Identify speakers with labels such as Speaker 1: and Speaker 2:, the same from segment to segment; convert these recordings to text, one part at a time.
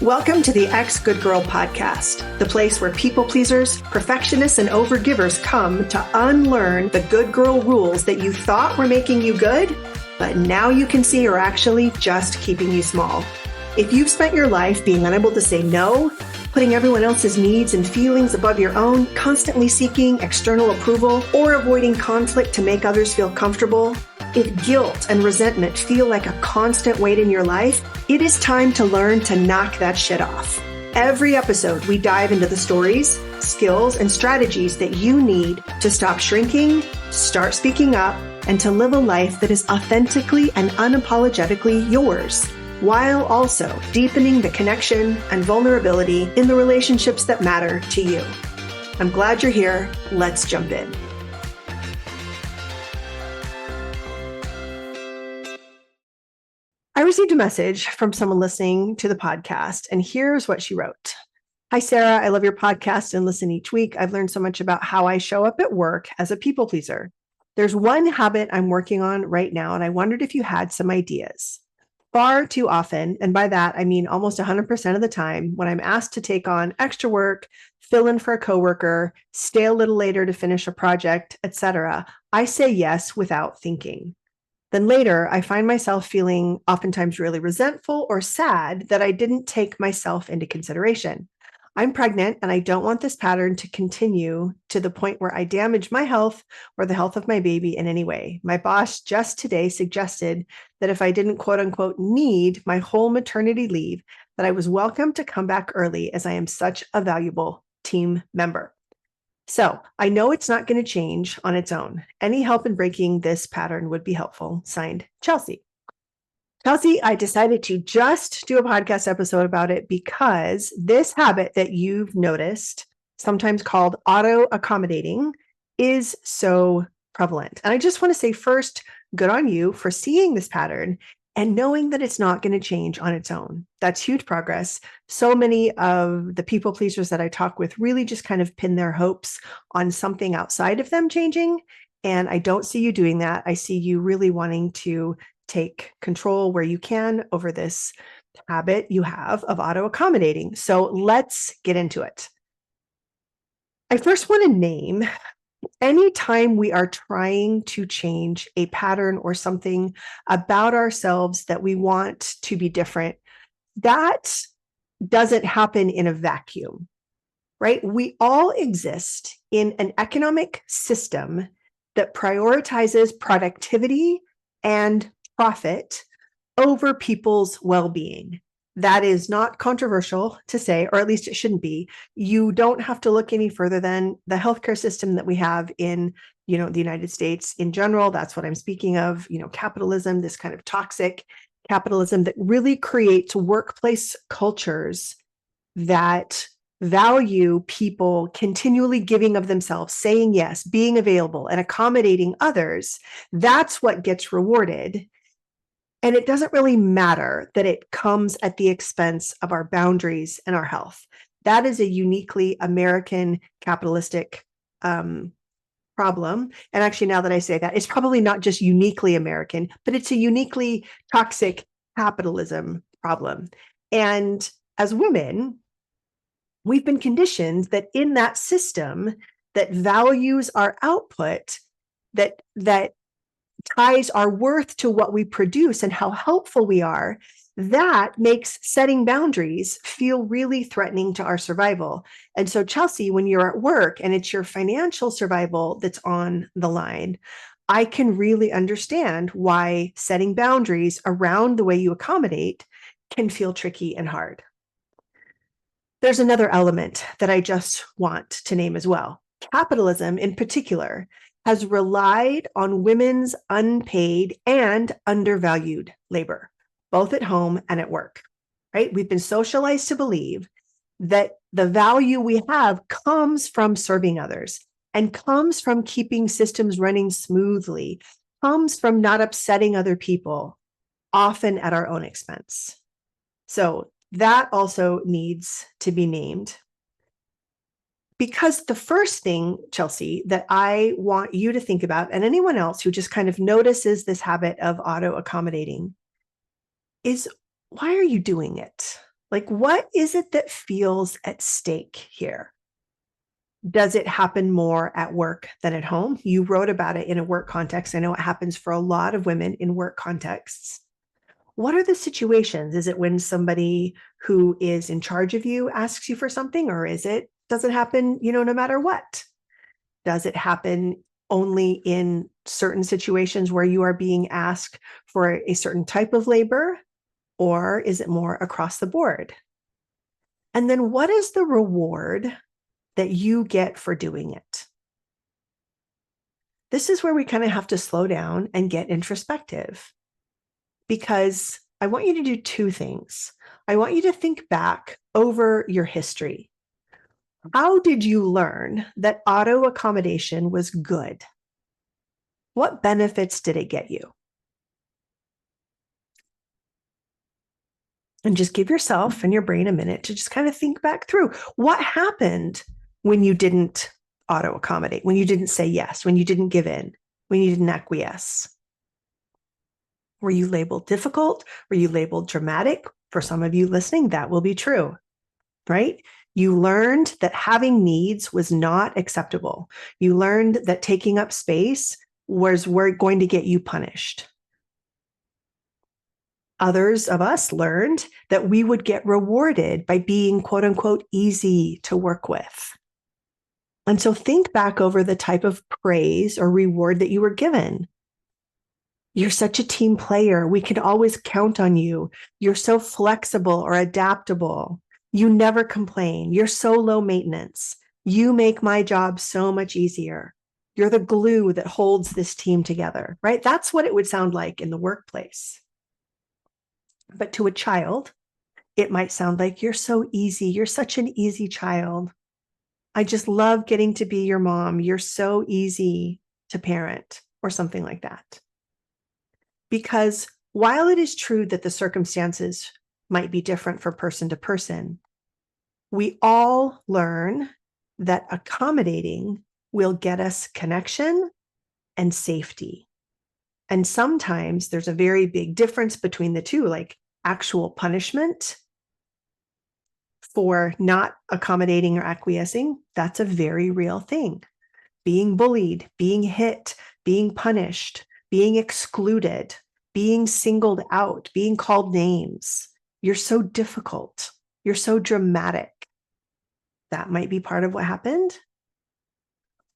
Speaker 1: Welcome to the Ex Good Girl podcast, the place where people pleasers, perfectionists, and overgivers come to unlearn the good girl rules that you thought were making you good, but now you can see are actually just keeping you small. If you've spent your life being unable to say no, putting everyone else's needs and feelings above your own, constantly seeking external approval, or avoiding conflict to make others feel comfortable, if guilt and resentment feel like a constant weight in your life, it is time to learn to knock that shit off. Every episode, we dive into the stories, skills, and strategies that you need to stop shrinking, start speaking up, and to live a life that is authentically and unapologetically yours, while also deepening the connection and vulnerability in the relationships that matter to you. I'm glad you're here. Let's jump in. I received a message from someone listening to the podcast, and here's what she wrote. Hi, Sarah. I love your podcast and listen each week. I've learned so much about how I show up at work as a people pleaser. There's one habit I'm working on right now, and I wondered if you had some ideas. Far too often, and by that, I mean almost 100% of the time, when I'm asked to take on extra work, fill in for a coworker, stay a little later to finish a project, etc., I say yes without thinking. Then later, I find myself feeling oftentimes really resentful or sad that I didn't take myself into consideration. I'm pregnant and I don't want this pattern to continue to the point where I damage my health or the health of my baby in any way. My boss just today suggested that if I didn't quote unquote need my whole maternity leave, that I was welcome to come back early as I am such a valuable team member. So I know it's not going to change on its own. Any help in breaking this pattern would be helpful. Signed, Chelsea. Chelsea, I decided to just do a podcast episode about it because this habit that you've noticed, sometimes called auto-accommodating, is so prevalent. And I just want to say first, good on you for seeing this pattern and knowing that it's not going to change on its own. That's huge progress. So many of the people pleasers that I talk with really just kind of pin their hopes on something outside of them changing. And I don't see you doing that. I see you really wanting to take control where you can over this habit you have of auto-accommodating. So let's get into it. I first want to name anytime we are trying to change a pattern or something about ourselves that we want to be different, that doesn't happen in a vacuum, right? We all exist in an economic system that prioritizes productivity and profit over people's well-being. That is not controversial to say, or at least it shouldn't be. You don't have to look any further than the healthcare system that we have in, the United States in general. That's what I'm speaking of, capitalism, this kind of toxic capitalism that really creates workplace cultures that value people continually giving of themselves, saying yes, being available, and accommodating others. That's what gets rewarded. And it doesn't really matter that it comes at the expense of our boundaries and our health. That is a uniquely American capitalistic problem. And actually, now that I say that, it's probably not just uniquely American, but it's a uniquely toxic capitalism problem. And as women, we've been conditioned that in that system that values our output, that ties our worth to what we produce and how helpful we are, that makes setting boundaries feel really threatening to our survival. And so, Chelsea, when you're at work and it's your financial survival that's on the line, I can really understand why setting boundaries around the way you accommodate can feel tricky and hard. There's another element that I just want to name as well. Capitalism in particular has relied on women's unpaid and undervalued labor, both at home and at work, right? We've been socialized to believe that the value we have comes from serving others and comes from keeping systems running smoothly, comes from not upsetting other people, often at our own expense. So that also needs to be named. Because the first thing, Chelsea, that I want you to think about, and anyone else who just kind of notices this habit of auto-accommodating, is why are you doing it? Like, what is it that feels at stake here? Does it happen more at work than at home? You wrote about it in a work context. I know it happens for a lot of women in work contexts. What are the situations? Is it when somebody who is in charge of you asks you for something, or does it happen, no matter what? Does it happen only in certain situations where you are being asked for a certain type of labor, or is it more across the board? And then what is the reward that you get for doing it? This is where we kind of have to slow down and get introspective, because I want you to do two things. I want you to think back over your history. How did you learn that auto accommodation was good? What benefits did it get you? And just give yourself and your brain a minute to just kind of think back through what happened when you didn't auto accommodate, when you didn't say yes, when you didn't give in, when you didn't acquiesce. Were you labeled difficult? Were you labeled dramatic? For some of you listening, that will be true, right? You learned that having needs was not acceptable. You learned that taking up space was going to get you punished. Others of us learned that we would get rewarded by being, quote unquote, easy to work with. And so think back over the type of praise or reward that you were given. You're such a team player. We can always count on you. You're so flexible or adaptable. You never complain. You're so low maintenance. You make my job so much easier. You're the glue that holds this team together, right? That's what it would sound like in the workplace. But to a child, it might sound like, you're so easy. You're such an easy child. I just love getting to be your mom. You're so easy to parent, or something like that. Because while it is true that the circumstances might be different for person to person, we all learn that accommodating will get us connection and safety. And sometimes there's a very big difference between the two, like actual punishment for not accommodating or acquiescing. That's a very real thing. Being bullied, being hit, being punished, being excluded, being singled out, being called names. You're so difficult. You're so dramatic. That might be part of what happened.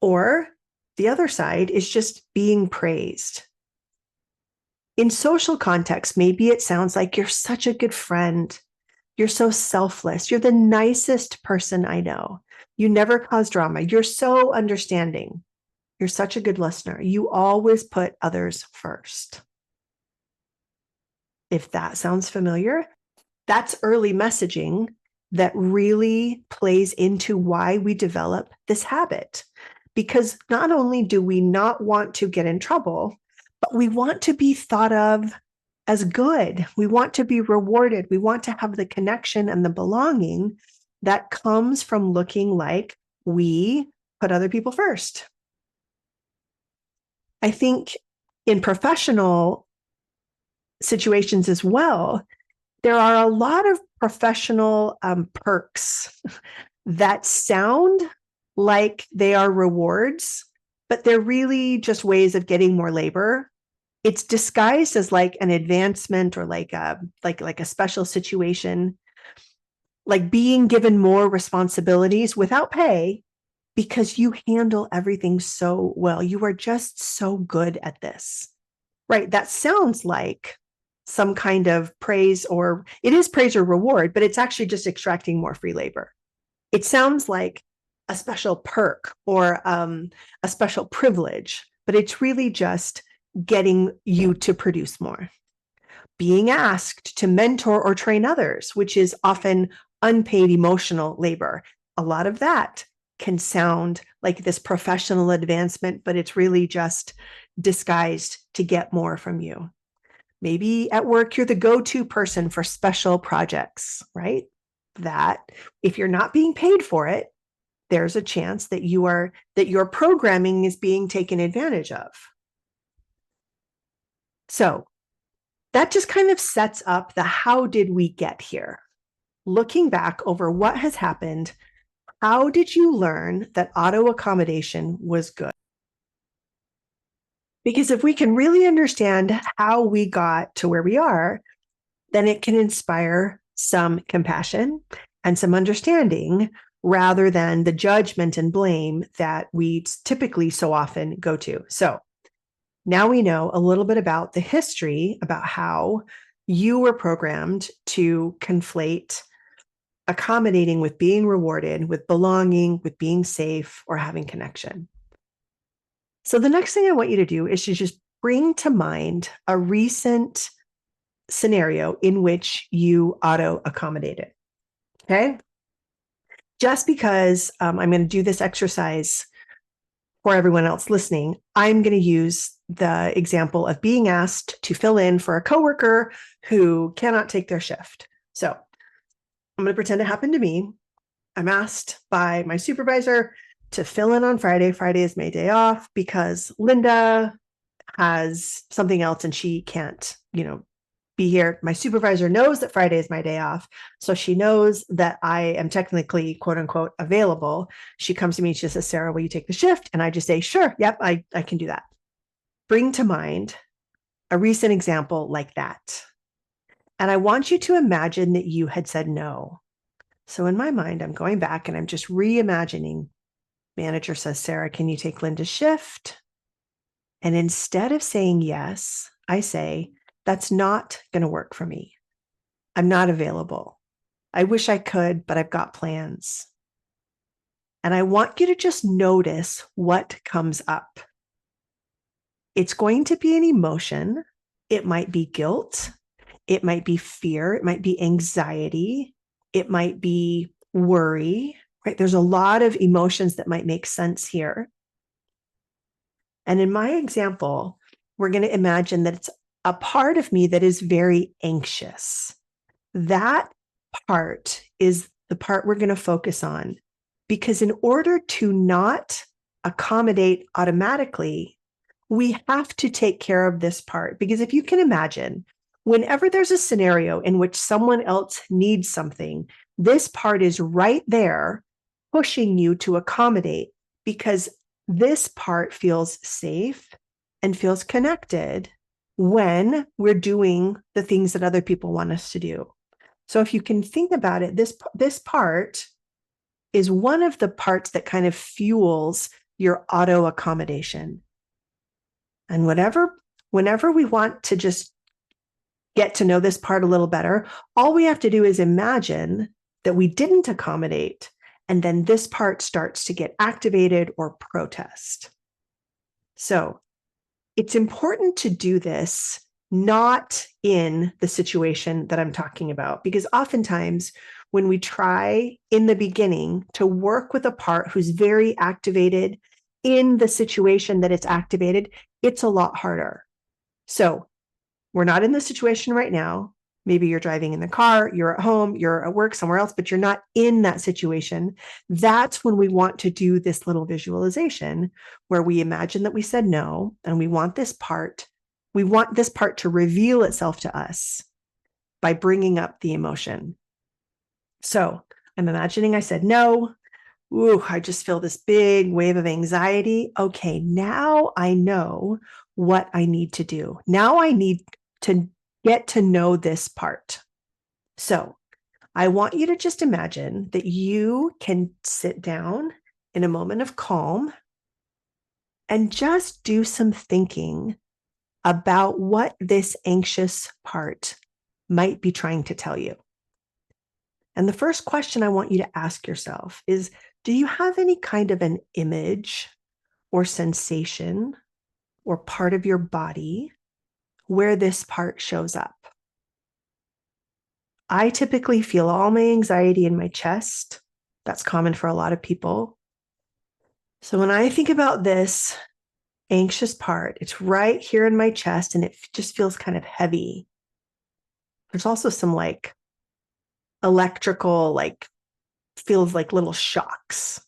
Speaker 1: Or the other side is just being praised. In social context, maybe it sounds like, you're such a good friend. You're so selfless. You're the nicest person I know. You never cause drama. You're so understanding. You're such a good listener. You always put others first. If that sounds familiar, that's early messaging that really plays into why we develop this habit. Because not only do we not want to get in trouble, but we want to be thought of as good. We want to be rewarded. We want to have the connection and the belonging that comes from looking like we put other people first. I think in professional situations as well, there are a lot of professional perks that sound like they are rewards, but they're really just ways of getting more labor. It's disguised as like an advancement, or like a special situation, like being given more responsibilities without pay because you handle everything so well. You are just so good at this, right? That sounds like some kind of praise, or it is praise or reward, but it's actually just extracting more free labor. It sounds like a special perk or a special privilege, but it's really just getting you to produce more. Being asked to mentor or train others, which is often unpaid emotional labor. A lot of that can sound like this professional advancement, but it's really just disguised to get more from you. Maybe at work, you're the go-to person for special projects, right? That if you're not being paid for it, there's a chance that your programming is being taken advantage of. So that just kind of sets up the how did we get here? looking back over what has happened, how did you learn that auto accommodation was good? Because if we can really understand how we got to where we are, then it can inspire some compassion and some understanding rather than the judgment and blame that we typically so often go to. So now we know a little bit about the history about how you were programmed to conflate accommodating with being rewarded, with belonging, with being safe, or having connection. So the next thing I want you to do is to just bring to mind a recent scenario in which you auto accommodated. Okay. Just because I'm going to do this exercise for everyone else listening, I'm going to use the example of being asked to fill in for a coworker who cannot take their shift. So I'm going to pretend it happened to me. I'm asked by my supervisor to fill in on Friday. Friday is my day off because Linda has something else and she can't, be here. My supervisor knows that Friday is my day off. So she knows that I am technically, quote unquote, available. She comes to me, she says, Sarah, will you take the shift? And I just say, sure. Yep, I can do that. Bring to mind a recent example like that. And I want you to imagine that you had said no. So in my mind, I'm going back and I'm just reimagining. Manager says, Sarah, can you take Linda's shift? And instead of saying yes, I say, that's not going to work for me. I'm not available. I wish I could, but I've got plans. And I want you to just notice what comes up. It's going to be an emotion. It might be guilt. It might be fear. It might be anxiety. It might be worry, right? There's a lot of emotions that might make sense here. And in my example, we're going to imagine that it's a part of me that is very anxious. That part is the part we're going to focus on, because in order to not accommodate automatically, we have to take care of this part. Because if you can imagine, whenever there's a scenario in which someone else needs something, this part is right there pushing you to accommodate, because this part feels safe and feels connected when we're doing the things that other people want us to do. So if you can think about it, this part is one of the parts that kind of fuels your auto accommodation. And whenever we want to just get to know this part a little better, all we have to do is imagine that we didn't accommodate, and then this part starts to get activated or protest. So it's important to do this not in the situation that I'm talking about, because oftentimes when we try in the beginning to work with a part who's very activated in the situation that it's activated, it's a lot harder. So we're not in the situation right now. Maybe you're driving in the car, you're at home, you're at work somewhere else, but you're not in that situation. That's when we want to do this little visualization where we imagine that we said no, and we want this part to reveal itself to us by bringing up the emotion. So I'm imagining I said no. Ooh, I just feel this big wave of anxiety. Okay, now I know what I need to do. Now I need to get to know this part. So I want you to just imagine that you can sit down in a moment of calm and just do some thinking about what this anxious part might be trying to tell you. And the first question I want you to ask yourself is, do you have any kind of an image or sensation or part of your body where this part shows up? I typically feel all my anxiety in my chest. That's common for a lot of people. So when I think about this anxious part, it's right here in my chest and it just feels kind of heavy. There's also some electrical, feels like little shocks.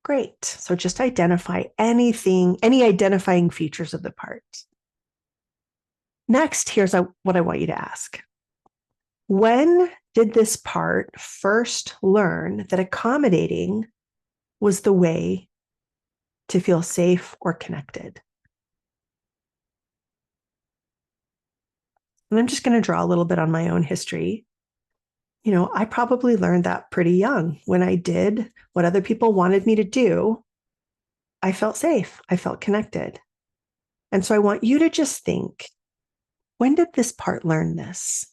Speaker 1: Great. So just identify any identifying features of the part. Next, here's what I want you to ask. When did this part first learn that accommodating was the way to feel safe or connected? And I'm just going to draw a little bit on my own history. I probably learned that pretty young. When I did what other people wanted me to do, I felt safe. I felt connected. And so I want you to just think, when did this part learn this?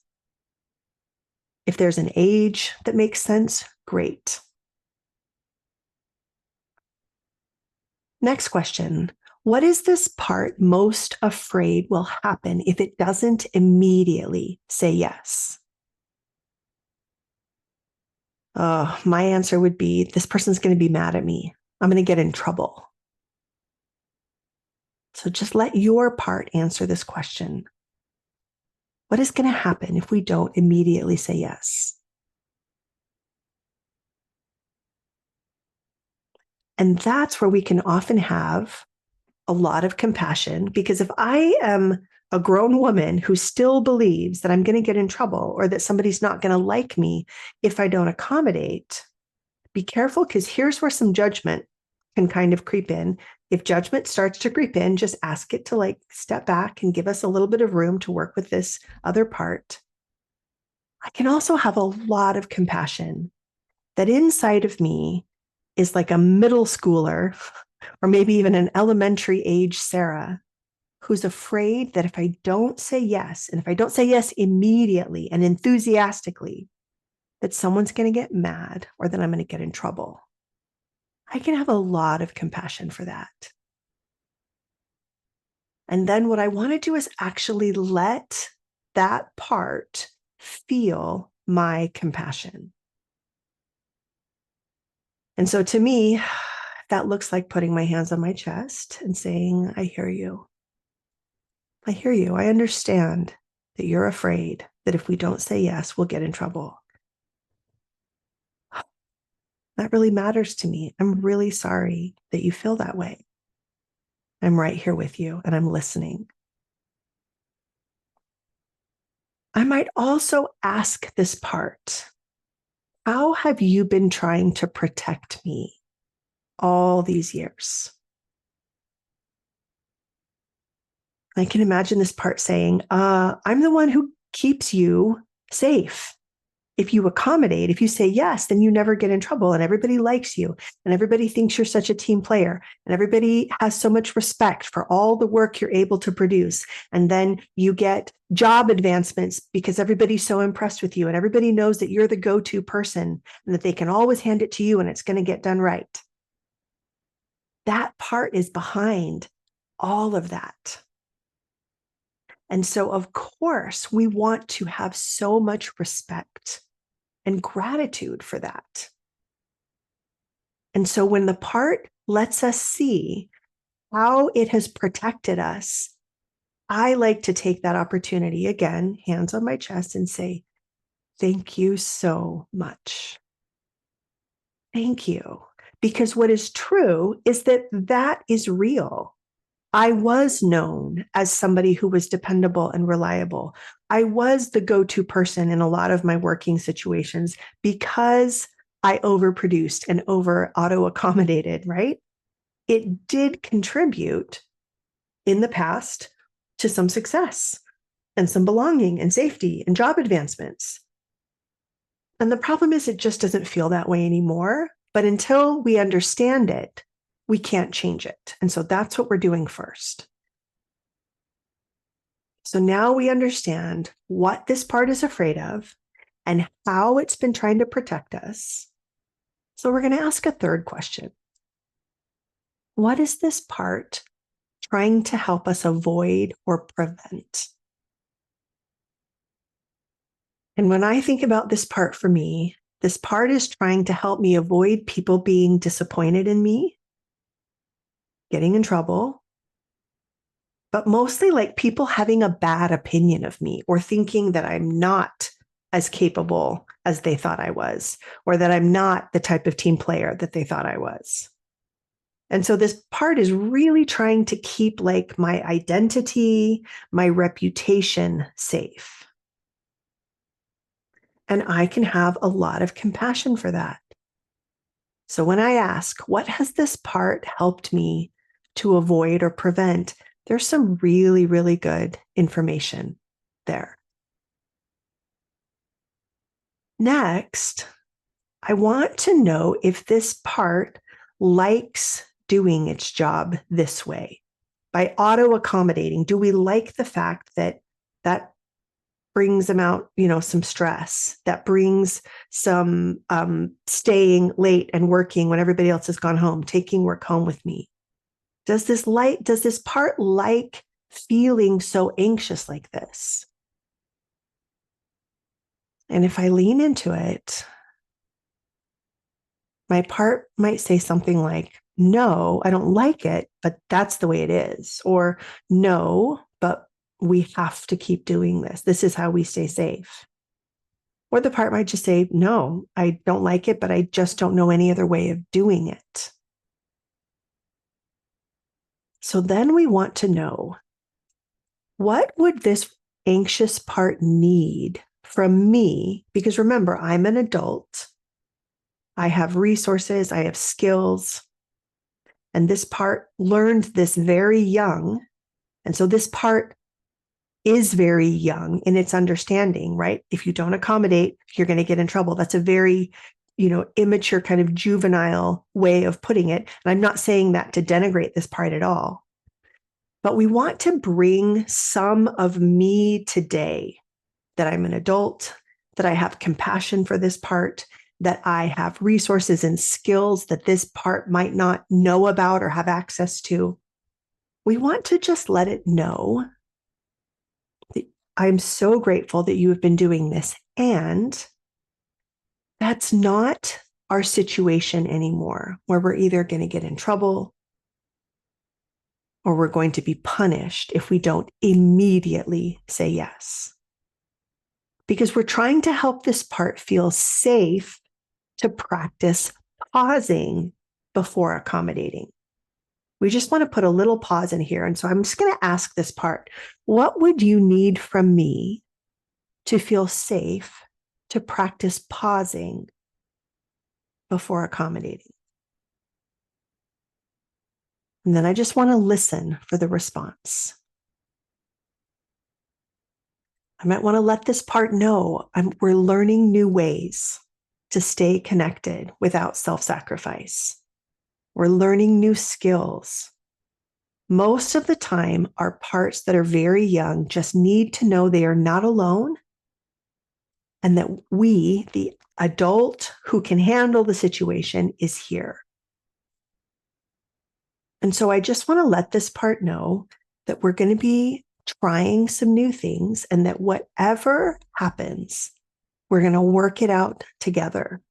Speaker 1: If there's an age that makes sense, great. Next question. What is this part most afraid will happen if it doesn't immediately say yes? My answer would be, this person's going to be mad at me. I'm going to get in trouble. So just let your part answer this question. What is going to happen if we don't immediately say yes? And that's where we can often have a lot of compassion, because if I am a grown woman who still believes that I'm going to get in trouble or that somebody's not going to like me if I don't accommodate, be careful, because here's where some judgment can kind of creep in. If judgment starts to creep in, just ask it to step back and give us a little bit of room to work with this other part. I can also have a lot of compassion that inside of me is like a middle schooler or maybe even an elementary age Sarah who's afraid that if I don't say yes, and if I don't say yes immediately and enthusiastically, that someone's going to get mad or that I'm going to get in trouble. I can have a lot of compassion for that. And then what I want to do is actually let that part feel my compassion. And so to me, that looks like putting my hands on my chest and saying, I hear you. I hear you. I understand that you're afraid that if we don't say yes, we'll get in trouble. That really matters to me. I'm really sorry that you feel that way. I'm right here with you and I'm listening. I might also ask this part, how have you been trying to protect me all these years? I can imagine this part saying, I'm the one who keeps you safe. If you accommodate, if you say yes, then you never get in trouble and everybody likes you and everybody thinks you're such a team player and everybody has so much respect for all the work you're able to produce. And then you get job advancements because everybody's so impressed with you and everybody knows that you're the go-to person and that they can always hand it to you and it's going to get done right. That part is behind all of that. And so, of course, we want to have so much respect and gratitude for that. And so when the part lets us see how it has protected us, I like to take that opportunity, again, hands on my chest, and say, thank you so much. Thank you. Because what is true is that that is real. I was known as somebody who was dependable and reliable. I was the go-to person in a lot of my working situations because I overproduced and over auto-accommodated, right? It did contribute in the past to some success and some belonging and safety and job advancements. And the problem is it just doesn't feel that way anymore. But until we understand it, we can't change it. And so that's what we're doing first. So now we understand what this part is afraid of and how it's been trying to protect us. So we're going to ask a third question. What is this part trying to help us avoid or prevent? And when I think about this part for me, this part is trying to help me avoid people being disappointed in me, getting in trouble, but mostly like people having a bad opinion of me or thinking that I'm not as capable as they thought I was, or that I'm not the type of team player that they thought I was. And so this part is really trying to keep like my identity, my reputation safe. And I can have a lot of compassion for that. So when I ask, what has this part helped me to avoid or prevent? There's some really, really good information there. Next, I want to know if this part likes doing its job this way. By auto accommodating, do we like the fact that that brings about, some stress, that brings some staying late and working when everybody else has gone home, taking work home with me? Does this part like feeling so anxious like this? And if I lean into it, my part might say something like, no, I don't like it, but that's the way it is. Or no, but we have to keep doing this. This is how we stay safe. Or the part might just say, no, I don't like it, but I just don't know any other way of doing it. So then we want to know, what would this anxious part need from me? Because remember, I'm an adult. I have resources, I have skills. And this part learned this very young. And so this part is very young in its understanding, right? If you don't accommodate, you're going to get in trouble. That's a very, immature kind of juvenile way of putting it. And I'm not saying that to denigrate this part at all. But we want to bring some of me today, that I'm an adult, that I have compassion for this part, that I have resources and skills that this part might not know about or have access to. We want to just let it know that I'm so grateful that you have been doing this. And that's not our situation anymore, where we're either going to get in trouble or we're going to be punished if we don't immediately say yes. Because we're trying to help this part feel safe to practice pausing before accommodating. We just want to put a little pause in here. And so I'm just going to ask this part, what would you need from me to feel safe to practice pausing before accommodating? And then I just want to listen for the response. I might want to let this part know we're learning new ways to stay connected without self-sacrifice. We're learning new skills. Most of the time, our parts that are very young just need to know they are not alone, and that we, the adult who can handle the situation, is here. And so I just want to let this part know that we're going to be trying some new things, and that whatever happens, we're going to work it out together.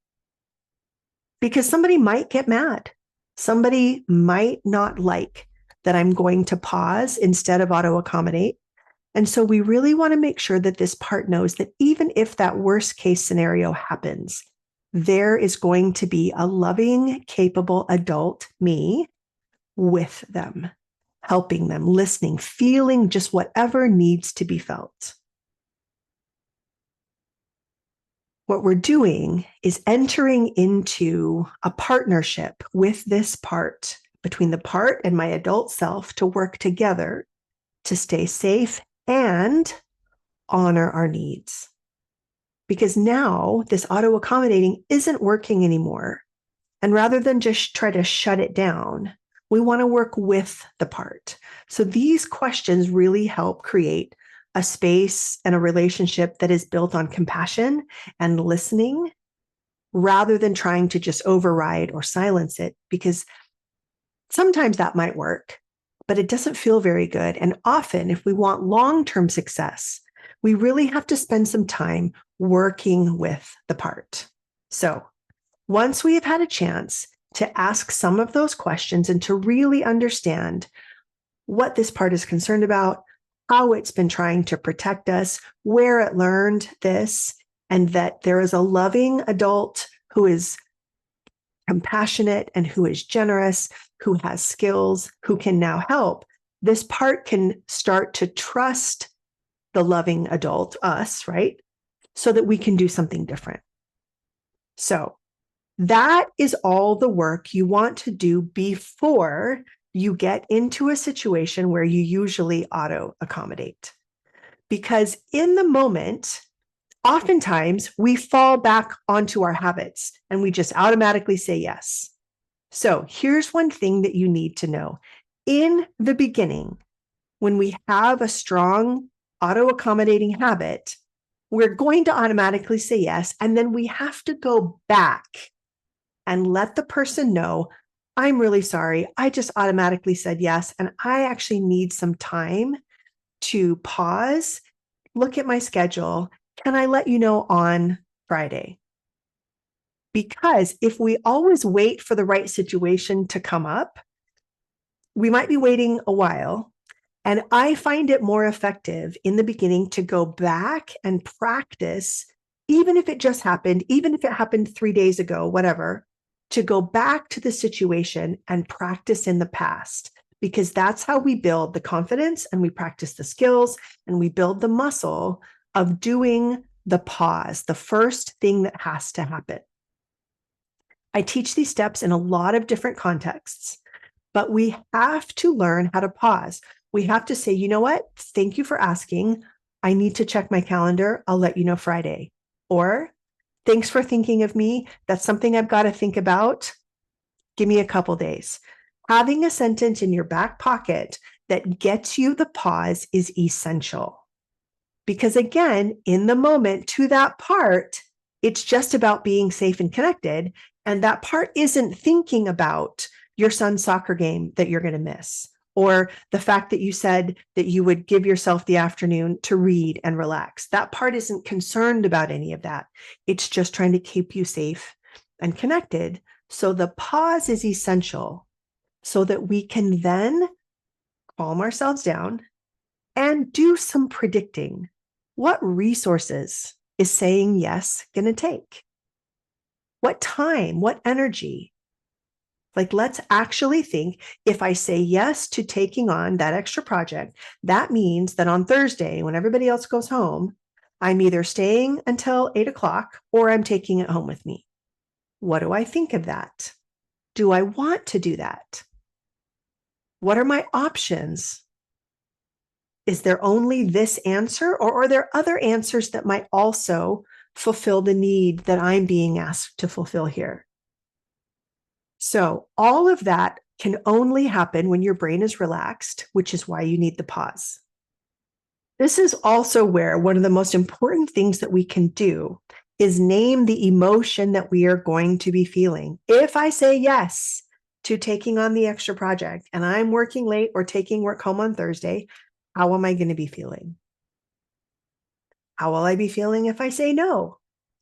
Speaker 1: Because somebody might get mad. Somebody might not like that I'm going to pause instead of auto accommodate. And so we really want to make sure that this part knows that even if that worst case scenario happens, there is going to be a loving, capable adult, me, with them, helping them, listening, feeling just whatever needs to be felt. What we're doing is entering into a partnership with this part, between the part and my adult self, to work together to stay safe and honor our needs. Because now this auto accommodating isn't working anymore. And rather than just try to shut it down, we want to work with the part. So these questions really help create a space and a relationship that is built on compassion and listening, rather than trying to just override or silence it, because sometimes that might work, but it doesn't feel very good. And often, if we want long-term success, we really have to spend some time working with the part. So once we have had a chance to ask some of those questions and to really understand what this part is concerned about, how it's been trying to protect us, where it learned this, and that there is a loving adult who is compassionate and who is generous, who has skills, who can now help, this part can start to trust the loving adult, us, right? so that we can do something different. So that is all the work you want to do before you get into a situation where you usually auto accommodate. Because in the moment, oftentimes we fall back onto our habits and we just automatically say yes. So here's one thing that you need to know. In the beginning, when we have a strong auto accommodating habit, we're going to automatically say yes. And then we have to go back and let the person know, I'm really sorry. I just automatically said yes. And I actually need some time to pause, look at my schedule. Can I let you know on Friday? Because if we always wait for the right situation to come up, we might be waiting a while. And I find it more effective in the beginning to go back and practice, even if it just happened, even if it happened 3 days ago, whatever, to go back to the situation and practice in the past, because that's how we build the confidence and we practice the skills and we build the muscle of doing the pause, the first thing that has to happen. I teach these steps in a lot of different contexts, but we have to learn how to pause. We have to say, you know what? Thank you for asking. I need to check my calendar. I'll let you know Friday. Or thanks for thinking of me. That's something I've got to think about. Give me a couple days. Having a sentence in your back pocket that gets you the pause is essential. Because again, in the moment to that part, it's just about being safe and connected. And that part isn't thinking about your son's soccer game that you're going to miss, or the fact that you said that you would give yourself the afternoon to read and relax. That part isn't concerned about any of that. It's just trying to keep you safe and connected. So the pause is essential so that we can then calm ourselves down and do some predicting. What resources is saying yes going to take? What time? What energy? Like, let's actually think, if I say yes to taking on that extra project, that means that on Thursday, when everybody else goes home, I'm either staying until 8 o'clock or I'm taking it home with me. What do I think of that? Do I want to do that? What are my options? Is there only this answer, or are there other answers that might also fulfill the need that I'm being asked to fulfill here? So all of that can only happen when your brain is relaxed, which is why you need the pause. This is also where one of the most important things that we can do is name the emotion that we are going to be feeling. If I say yes to taking on the extra project and I'm working late or taking work home on Thursday, how am I going to be feeling? How will I be feeling if I say no?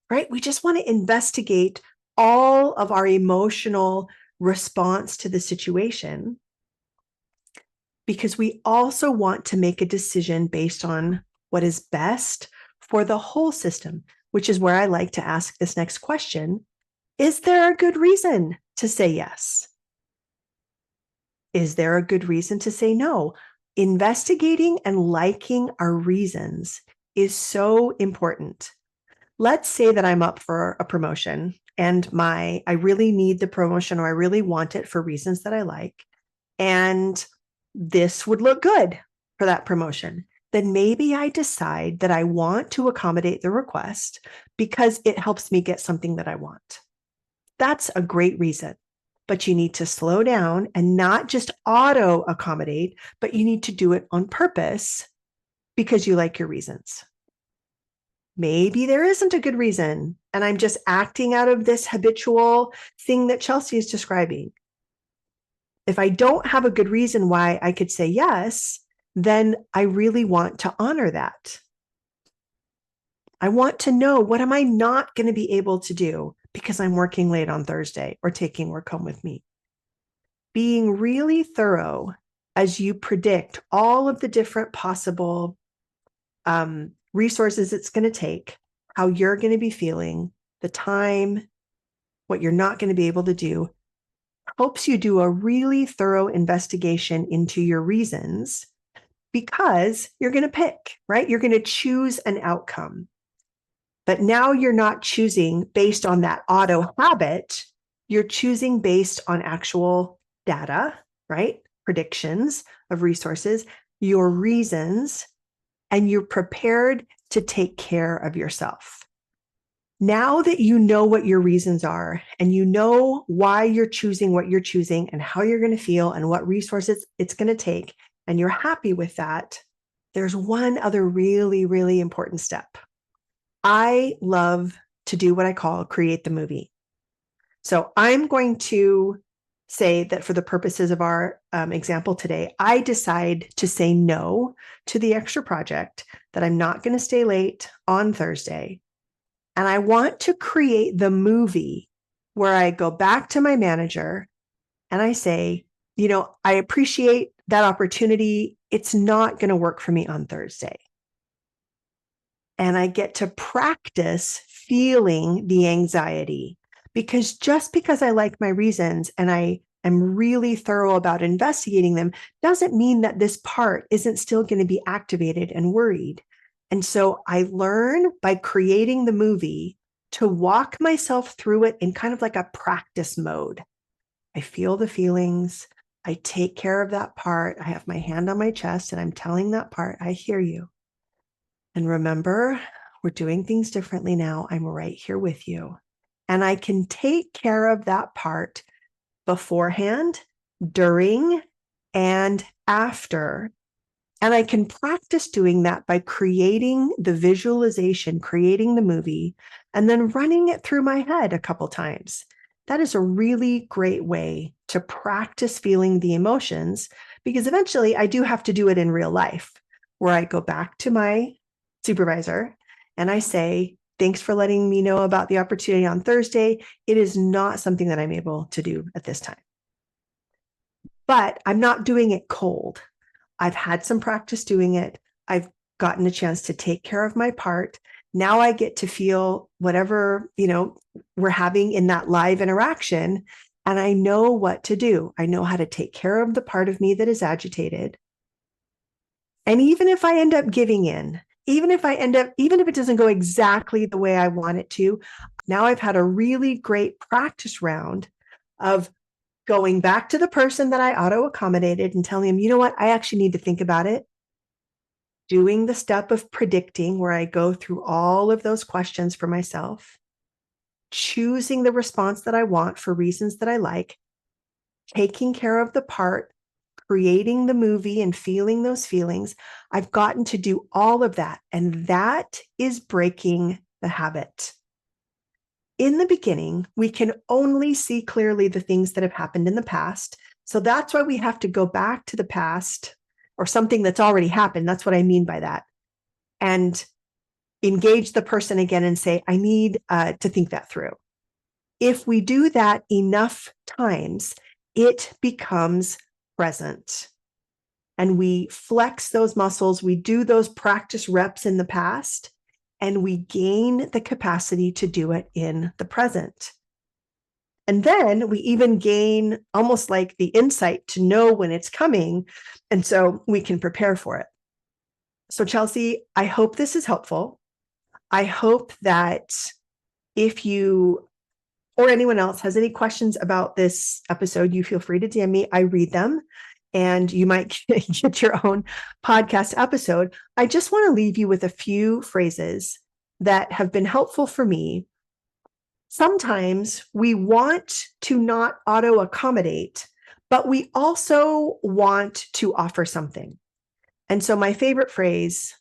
Speaker 1: Right? We just want to investigate all of our emotional response to the situation, because we also want to make a decision based on what is best for the whole system, which is where I like to ask this next question. Is there a good reason to say yes? Is there a good reason to say no? Investigating and liking our reasons is so important. Let's say that I'm up for a promotion and I really need the promotion, or I really want it for reasons that I like, and this would look good for that promotion. Then maybe I decide that I want to accommodate the request because it helps me get something that I want. That's a great reason. But you need to slow down and not just auto accommodate, but you need to do it on purpose because you like your reasons. Maybe there isn't a good reason, and I'm just acting out of this habitual thing that Chelsea is describing. If I don't have a good reason why I could say yes, then I really want to honor that. I want to know, what am I not going to be able to do because I'm working late on Thursday or taking work home with me? Being really thorough as you predict all of the different possible resources it's going to take, how you're going to be feeling, the time, what you're not going to be able to do, helps you do a really thorough investigation into your reasons, because you're going to pick, right? You're going to choose an outcome. But now you're not choosing based on that auto habit. You're choosing based on actual data, right? Predictions of resources, your reasons, and you're prepared to take care of yourself. Now that you know what your reasons are and you know why you're choosing what you're choosing and how you're going to feel and what resources it's going to take, and you're happy with that, there's one other really, really important step. I love to do what I call create the movie. So I'm going to say that for the purposes of our example today, I decide to say no to the extra project, that I'm not going to stay late on Thursday. And I want to create the movie where I go back to my manager and I say, I appreciate that opportunity. It's not going to work for me on Thursday. And I get to practice feeling the anxiety, because just because I like my reasons and I am really thorough about investigating them doesn't mean that this part isn't still going to be activated and worried. And so I learn by creating the movie to walk myself through it in kind of like a practice mode. I feel the feelings. I take care of that part. I have my hand on my chest and I'm telling that part, I hear you. And remember, we're doing things differently now. I'm right here with you. And I can take care of that part beforehand, during, and after. And I can practice doing that by creating the visualization, creating the movie, and then running it through my head a couple times. That is a really great way to practice feeling the emotions, because eventually I do have to do it in real life, where I go back to my supervisor and I say, thanks for letting me know about the opportunity on Thursday. It is not something that I'm able to do at this time. But I'm not doing it cold. I've had some practice doing it. I've gotten a chance to take care of my part. Now I get to feel whatever, we're having in that live interaction. And I know what to do. I know how to take care of the part of me that is agitated. And even if I end up giving in, even if it doesn't go exactly the way I want it to, now I've had a really great practice round of going back to the person that I auto accommodated and telling him, you know what, I actually need to think about it. Doing the step of predicting, where I go through all of those questions for myself, choosing the response that I want for reasons that I like, taking care of the part, creating the movie and feeling those feelings. I've gotten to do all of that. And that is breaking the habit. In the beginning, we can only see clearly the things that have happened in the past. So that's why we have to go back to the past or something that's already happened. That's what I mean by that. And engage the person again and say, I need to think that through. If we do that enough times, it becomes present. And we flex those muscles. We do those practice reps in the past, and we gain the capacity to do it in the present. And then we even gain almost like the insight to know when it's coming. And so we can prepare for it. So Chelsea, I hope this is helpful. I hope that if you or anyone else has any questions about this episode, you feel free to DM me. I read them. And you might get your own podcast episode. I just want to leave you with a few phrases that have been helpful for me. Sometimes we want to not auto accommodate, but we also want to offer something. And so my favorite phrase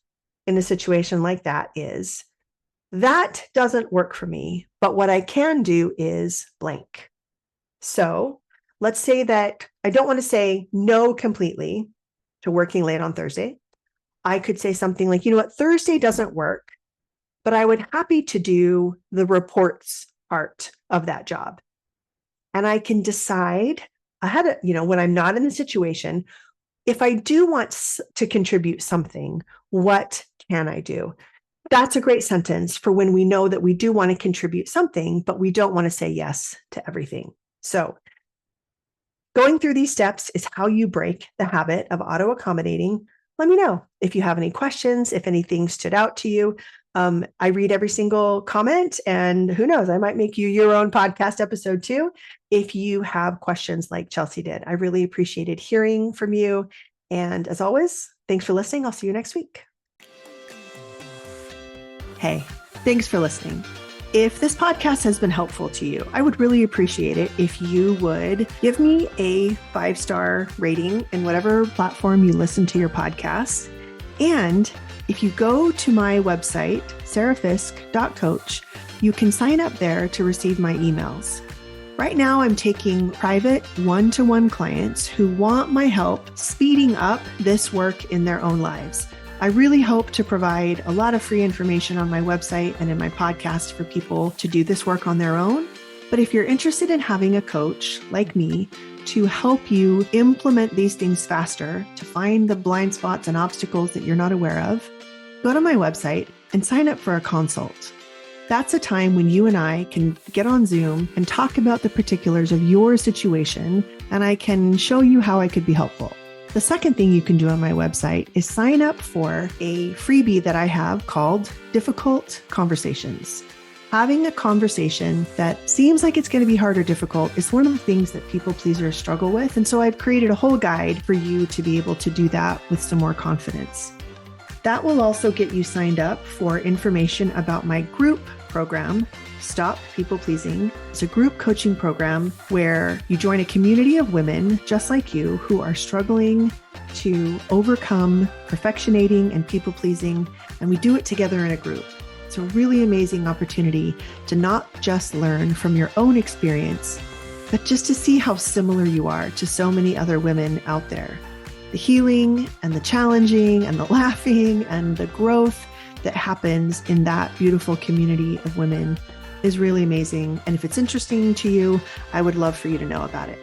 Speaker 1: in a situation like that is, that doesn't work for me, but what I can do is blank. So let's say that I don't want to say no completely to working late on Thursday. I could say something like, you know what, Thursday doesn't work, but I would happy to do the reports part of that job. And I can decide ahead of, when I'm not in the situation, if I do want to contribute something, what can I do? That's a great sentence for when we know that we do want to contribute something, but we don't want to say yes to everything. So going through these steps is how you break the habit of auto accommodating. Let me know if you have any questions, if anything stood out to you. I read every single comment, and who knows, I might make you your own podcast episode too if you have questions like Chelsea did. I really appreciated hearing from you. And as always, thanks for listening. I'll see you next week. Hey, thanks for listening. If this podcast has been helpful to you, I would really appreciate it if you would give me a 5-star rating in whatever platform you listen to your podcast. And if you go to my website, sarahfisk.coach, you can sign up there to receive my emails. Right now, I'm taking private one-to-one clients who want my help speeding up this work in their own lives. I really hope to provide a lot of free information on my website and in my podcast for people to do this work on their own. But if you're interested in having a coach like me to help you implement these things faster, to find the blind spots and obstacles that you're not aware of, go to my website and sign up for a consult. That's a time when you and I can get on Zoom and talk about the particulars of your situation, and I can show you how I could be helpful. The second thing you can do on my website is sign up for a freebie that I have called Difficult Conversations. Having a conversation that seems like it's going to be hard or difficult is one of the things that people pleasers struggle with. And so I've created a whole guide for you to be able to do that with some more confidence. That will also get you signed up for information about my group program, Stop People Pleasing. It's a group coaching program where you join a community of women just like you who are struggling to overcome perfectionating and people pleasing, and we do it together in a group. It's a really amazing opportunity to not just learn from your own experience, but just to see how similar you are to so many other women out there. The healing and the challenging and the laughing and the growth that happens in that beautiful community of women is really amazing. And if it's interesting to you, I would love for you to know about it.